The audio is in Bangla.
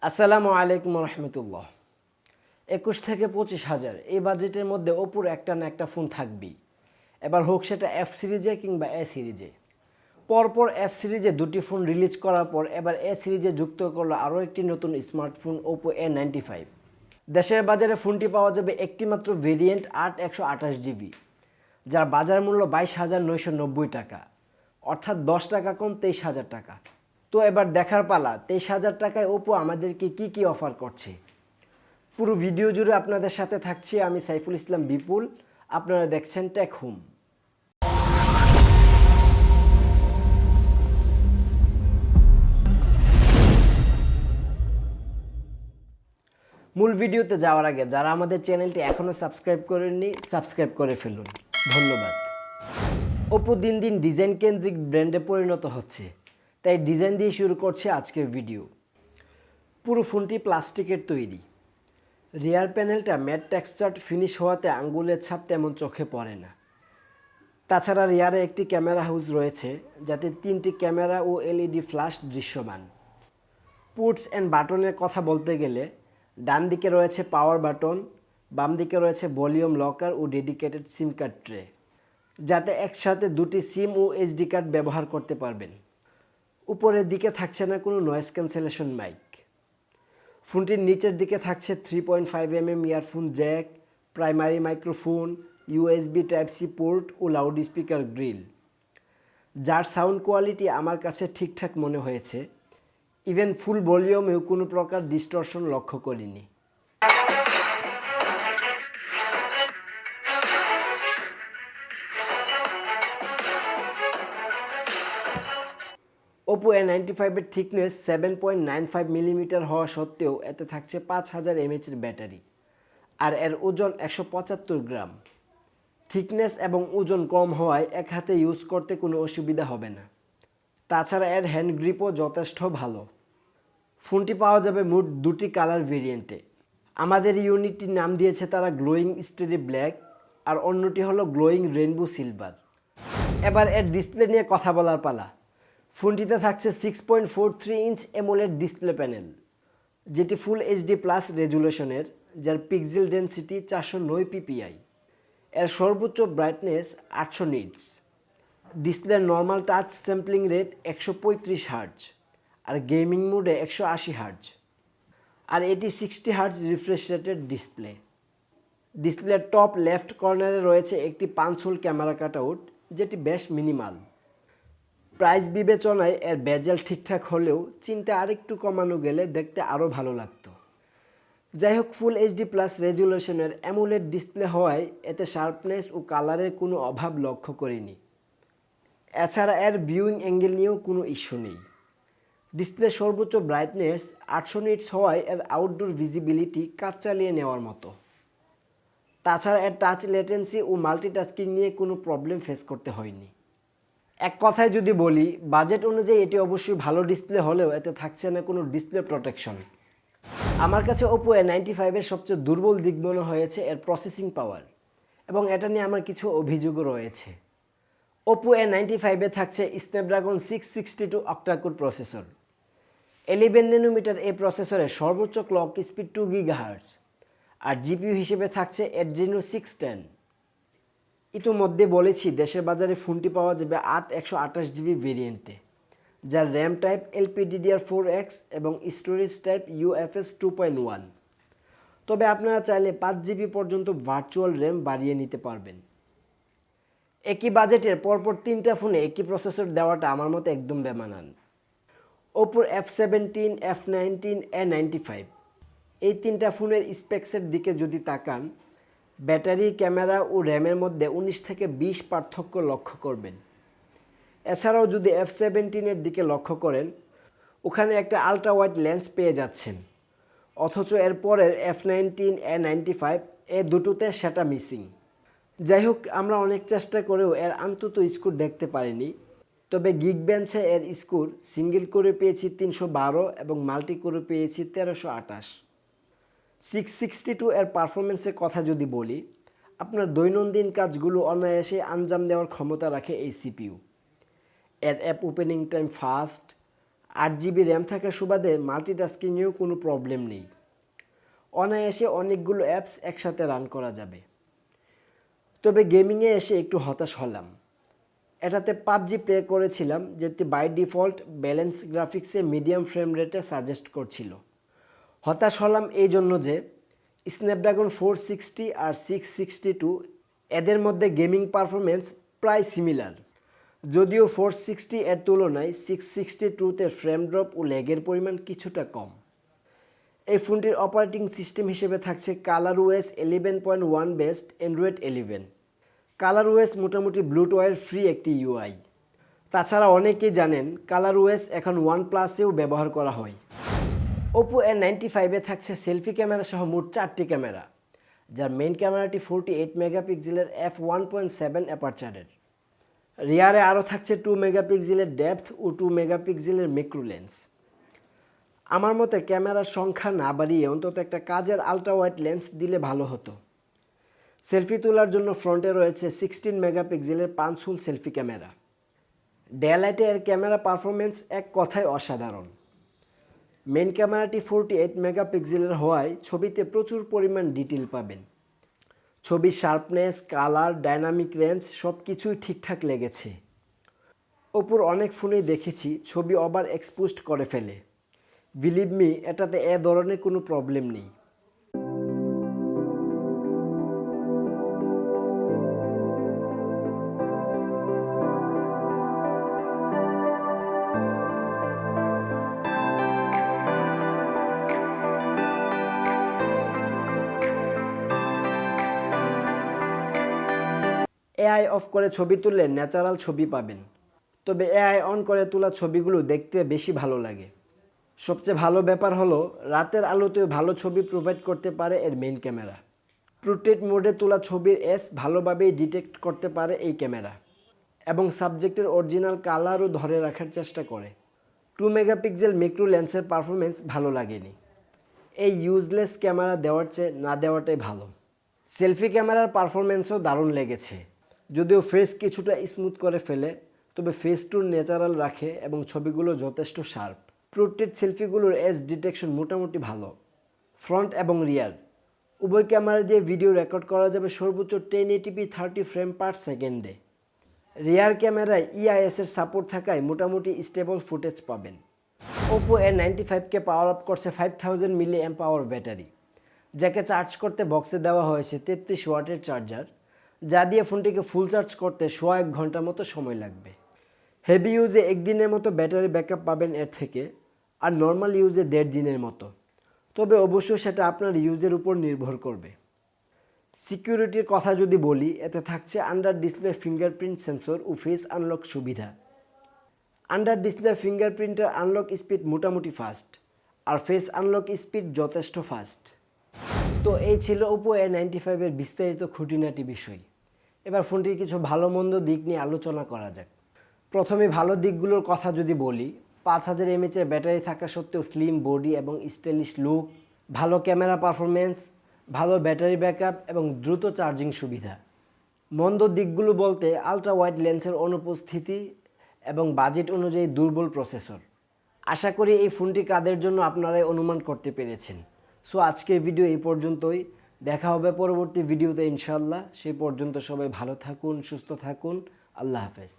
আসসালামু আলাইকুম রহমতুল্লাহ। 21 থেকে 25,000 এই বাজেটের মধ্যে ওপোর একটা না একটা ফোন থাকবেই। এবার হোক সেটা এফ সিরিজে কিংবা এ সিরিজে। পরপর এফ সিরিজে দুটি ফোন রিলিজ করার পর এবার এ সিরিজে যুক্ত করলো আরও একটি নতুন স্মার্টফোন ওপো A95। দেশের বাজারে ফোনটি পাওয়া যাবে একটি মাত্র ভেরিয়েন্ট 8/128 GB, যার বাজার মূল্য 22,990 টাকা, অর্থাৎ 10 টাকা কম 23,000 টাকা। তো এবার দেখার পালা 23,000 টাকায় ওপো আমাদেরকে কি কি অফার করছে। পুরো ভিডিও জুড়ে আপনাদের সাথে থাকছি আমি সাইফুল ইসলাম বিপুল। আপনারা দেখছেন টেক হোম। মূল ভিডিওতে যাওয়ার আগে যারা আমাদের চ্যানেলটি এখনও সাবস্ক্রাইব করেননি সাবস্ক্রাইব করে ফেলুন, ধন্যবাদ। ওপো দিন দিন ডিজাইন কেন্দ্রিক ব্র্যান্ডে পরিণত হচ্ছে, তাই ডিজাইন দিয়ে শুরু করছে আজকের ভিডিও। পুরো ফোনটি প্লাস্টিকের তৈরি। রিয়ার প্যানেলটা ম্যাট টেক্সচার্ড ফিনিশ হওয়াতে আঙ্গুলের ছাপ তেমন চোখে পড়ে না। তাছাড়া রিয়ারে একটি ক্যামেরা হাউস রয়েছে, যাতে 3টি ক্যামেরা ও এলইডি ফ্ল্যাশ দৃশ্যমান। পুটস অ্যান্ড বাটনের কথা বলতে গেলে ডান দিকে রয়েছে পাওয়ার বাটন, বাম দিকে রয়েছে ভলিউম লকার ও ডেডিকেটেড সিম কার্ড ট্রে, যাতে একসাথে দুটি সিম ও এইচডি কার্ড ব্যবহার করতে পারবেন। উপরের দিকে থাকছে না কোনো নয়েজ ক্যান্সেলেশন মাইক। ফোনটির নিচের দিকে থাকছে 3.5mm earphone jack, primary microphone, USB type C port ও লাউড স্পিকার গ্রিল, যার সাউন্ড কোয়ালিটি আমার কাছে ঠিকঠাক মনে হয়েছে। ইভেন ফুল ভলিউমেও কোনো প্রকার ডিস্টরশন লক্ষ্য করিনি। ওপো A95 এর থিকনেস 7.95mm হওয়া সত্ত্বেও এতে থাকছে 5000 mAh ব্যাটারি, আর এর ওজন 175 গ্রাম। থিকনেস এবং ওজন কম হওয়ায় এক হাতে ইউজ করতে কোনো অসুবিধা হবে না। তাছাড়া এর হ্যান্ড গ্রিপও যথেষ্ট ভালো। ফোনটি পাওয়া যাবে মোট দুটি কালার ভেরিয়েন্টে। আমাদের ইউনিটটির নাম দিয়েছে তারা গ্লোয়িং স্টেডি ব্ল্যাক, আর অন্যটি হলো গ্লোয়িং রেইনবো সিলভার। এবার এর ডিসপ্লে নিয়ে কথা বলার পালা। ফোনটিতে থাকছে 6.43 ইঞ্চ অ্যামোলেড ডিসপ্লে প্যানেল, যেটি ফুল এইচডি প্লাস রেজুলেশনের, যার পিক্সেল ডেনসিটি 409 ppi। এর সর্বোচ্চ ব্রাইটনেস 800 নিটস। ডিসপ্লের normal touch sampling rate 135 hertz, আর গেমিং মোডে 180 হার্জ, আর এটি 60 হার্জ রিফ্রেশ রেটের ডিসপ্লে। ডিসপ্লের টপ লেফট কর্নারে রয়েছে একটি 5 হোল ক্যামেরা কাটআউট, যেটি বেশ মিনিমাল। প্রাইস বিবেচনায় এর বেজেল ঠিকঠাক হলেও চিনটা আরেকটু কমানো গেলে দেখতে আরও ভালো লাগতো। যাই হোক, ফুল এইচডি প্লাস রেজুলেশনের অ্যামোলেড ডিসপ্লে হওয়ায় এতে শার্পনেস ও কালারের কোনো অভাব লক্ষ্য করিনি। এছাড়া এর ভিউইং অ্যাঙ্গেল নিয়েও কোনো ইস্যু নেই। ডিসপ্লে সর্বোচ্চ ব্রাইটনেস 800 নিটস হওয়ায় এর আউটডোর ভিজিবিলিটি কাজ চালিয়ে নেওয়ার মতো। তাছাড়া এর টাচ লেটেন্সি ও মাল্টিটাস্কিং নিয়ে কোনো প্রবলেম ফেস করতে হয়নি। এক কথায় যদি বলি, বাজেট অনুযায়ী এটি অবশ্যই ভালো ডিসপ্লে হলেও এতে থাকছে না কোনো ডিসপ্লে প্রোটেকশন। আমার কাছে ওপো A95 এর সবচেয়ে দুর্বল দিক মনে হয়েছে এর প্রসেসিং পাওয়ার, এবং এটা নিয়ে আমার কিছু অভিযোগও রয়েছে। ওপো A95 এ থাকছে স্ন্যাপড্রাগন 662 অক্টাকোর প্রসেসর। 11nm এই প্রসেসরের সর্বোচ্চ ক্লক স্পিড 2 GHz, আর জিপিইউ হিসেবে থাকছে Adreno 610। ইতিমধ্যে বলেছি দেশের বাজারে ফোনটি পাওয়া যাবে 8/128 GB ভেরিয়েন্টে, যার র্যাম টাইপ LPDDR4X এবং স্টোরেজ টাইপ UFS 2.1। তবে আপনারা চাইলে 5GB পর্যন্ত ভার্চুয়াল র্যাম বাড়িয়ে নিতে পারবেন। একই বাজেটের পরপর 3টা ফোনে একই প্রসেসর দেওয়াটা আমার মতে একদম বেমানান। ওপোর F17, F19, A95 এই 3টা ফোনের স্পেক্সের দিকে যদি তাকান, ব্যাটারি, ক্যামেরা ও র্যামের মধ্যে 19 থেকে 20 পার্থক্য লক্ষ্য করবেন। এছাড়াও যদি F17 দিকে লক্ষ্য করেন, ওখানে একটা আলট্রা ওয়াইড লেন্স পেয়ে যাচ্ছেন, অথচ এর পরের F19, A95 এ দুটোতে সেটা মিসিং। যাই হোক, আমরা অনেক চেষ্টা করেও এর আন্তত স্কোর দেখতে পারিনি। তবে গিগবেঞ্চে এর স্কোর সিঙ্গেল করে পেয়েছি 312 এবং মাল্টি করে পেয়েছি 1328। 662 এর পারফরমেন্সের কথা যদি বলি, আপনার দৈনন্দিন কাজগুলো অনায়াসে আঞ্জাম দেওয়ার ক্ষমতা রাখে এই সিপিইউ। এর app opening time fast, 8 GB RAM থাকার সুবাদে মাল্টিটাস্কিংয়েও কোনো প্রবলেম নেই। অনায়াসে অনেকগুলো অ্যাপস একসাথে রান করা যাবে। তবে গেমিংয়ে এসে একটু হতাশ হলাম। এটাতে পাবজি প্লে করেছিলাম, যেটি বাই ডিফল্ট ব্যালেন্স গ্রাফিক্সে মিডিয়াম ফ্রেম রেটে সাজেস্ট করছিল। হতাশ হলাম এই জন্য যে স্ন্যাপড্রাগন 460 আর 662 এদের মধ্যে গেমিং পারফরমেন্স প্রায় সিমিলার, যদিও 460 এর তুলনায় 662তে ফ্রেম ড্রপ ও ল্যাগের পরিমাণ কিছুটা কম। এই ফোনটির অপারেটিং সিস্টেম হিসেবে থাকছে ColorOS 11.1 বেসড অ্যান্ড্রয়েড 11। ColorOS মোটামুটি ব্লুটুথের ফ্রি একটি ইউআই। তাছাড়া অনেকেই জানেন ColorOS এখন OnePlus-এও ব্যবহার করা হয়। Oppo A95-এ থাকছে সেলফি ক্যামেরা সহ মোট 4টি ক্যামেরা, যার মেইন ক্যামেরাটি 48 মেগাপিক্সেলের f1.7 অ্যাপারচারের। রিয়ারে আরও থাকছে 2 মেগাপিক্সেলের ডেপথ ও 2 মেগাপিক্সেলের ম্যাক্রো লেন্স। আমার মতে ক্যামেরার সংখ্যা না বাড়িয়ে অন্তত একটা কাজের আলট্রা ওয়াইড লেন্স দিলে ভালো হতো। সেলফি তোলার জন্য ফ্রন্টে রয়েছে 16 মেগাপিক্সেলের পাঁচ হোল সেলফি ক্যামেরা। ডেলাইটে এর ক্যামেরা পারফরমেন্স এক কথায় অসাধারণ। মেইন ক্যামেরাটি 48 মেগাপিক্সেলের হওয়ায় ছবিতে প্রচুর পরিমাণ ডিটেল পাবেন। ছবির শার্পনেস, কালার, ডাইনামিক রেঞ্জ সব কিছুই ঠিকঠাক লেগেছে। ওপোর অনেক ফোনেই দেখেছি ছবি ওভার এক্সপোজড করে ফেলে। বিলিভ মি, এটাতে এ ধরনের কোনো প্রবলেম নেই। এআই অফ করে ছবি তুললে ন্যাচারাল ছবি পাবেন, তবে এআই অন করে তোলা ছবিগুলো দেখতে বেশি ভালো লাগে। সবচেয়ে ভালো ব্যাপার হলো রাতের আলোতেও ভালো ছবি প্রোভাইড করতে পারে এর মেইন ক্যামেরা। পোর্ট্রেট মোডে তোলা ছবির এজ ভালোভাবেই ডিটেক্ট করতে পারে এই ক্যামেরা, এবং সাবজেক্টের অরিজিনাল কালারও ধরে রাখার চেষ্টা করে। 2 মেগাপিক্সেল ম্যাক্রো লেন্সের পারফরমেন্স ভালো লাগেনি। এই ইউজলেস ক্যামেরা দেওয়ার চেয়ে না দেওয়াটাই ভালো। সেলফি ক্যামেরার পারফরমেন্সও দারুণ লেগেছে, যদিও ফেস কিছুটা স্মুথ করে ফেলে, তবে ফেস টুর ন্যাচারাল রাখে এবং ছবিগুলো যথেষ্ট শার্প। পোর্ট্রেট সেলফিগুলোর এজ ডিটেকশন মোটামুটি ভালো। ফ্রন্ট এবং রিয়ার উভয় ক্যামেরা দিয়ে ভিডিও রেকর্ড করা যাবে সর্বোচ্চ 1080p 30 ফ্রেম পার সেকেন্ডে। রিয়ার ক্যামেরায় ইআইএস-এর সাপোর্ট থাকায় মোটামুটি স্টেবল ফুটেজ পাবেন। Oppo A95-কে পাওয়ার আপ করছে 5000 mAh পাওয়ার ব্যাটারি, যাকে চার্জ করতে বক্সে দেওয়া হয়েছে 33 ওয়াটের চার্জার, যা দিয়ে ফোনটিকে ফুল চার্জ করতে 1 ঘন্টার মতো সময় লাগবে। হেভি ইউজে একদিনের মতো ব্যাটারি ব্যাকআপ পাবেন এর থেকে, আর নর্মাল ইউজে 1.5 দিনের মতো, তবে অবশ্যই সেটা আপনার ইউজের উপর নির্ভর করবে। সিকিউরিটির কথা যদি বলি, এতে থাকছে আন্ডার ডিসপ্লে ফিঙ্গারপ্রিন্ট সেন্সর ও ফেস আনলক সুবিধা। আন্ডার ডিসপ্লে ফিঙ্গারপ্রিন্টের আনলক স্পিড মোটামুটি ফাস্ট, আর ফেস আনলক স্পিড যথেষ্ট ফাস্ট। তো এই ছিল Oppo A95-এর বিস্তারিত খুঁটিনাটি বিষয়। এবার ফোনটির কিছু ভালো মন্দ দিক নিয়ে আলোচনা করা যাক। প্রথমে ভালো দিকগুলোর কথা যদি বলি, 5000 mAh ব্যাটারি থাকা সত্ত্বেও স্লিম বডি এবং স্টাইলিশ লুক, ভালো ক্যামেরা পারফরমেন্স, ভালো ব্যাটারি ব্যাকআপ এবং দ্রুত চার্জিং সুবিধা। মন্দ দিকগুলো বলতে আলট্রা ওয়াইড লেন্সের অনুপস্থিতি এবং বাজেট অনুযায়ী দুর্বল প্রসেসর। আশা করি এই ফোনটি কাদের জন্য আপনারাই অনুমান করতে পেরেছেন। সো আজকের ভিডিও এই পর্যন্তই। দেখা হবে পরবর্তী ভিডিওতে ইনশাআল্লাহ। সেই পর্যন্ত সবাই ভালো থাকুন, সুস্থ থাকুন। আল্লাহ হাফেজ।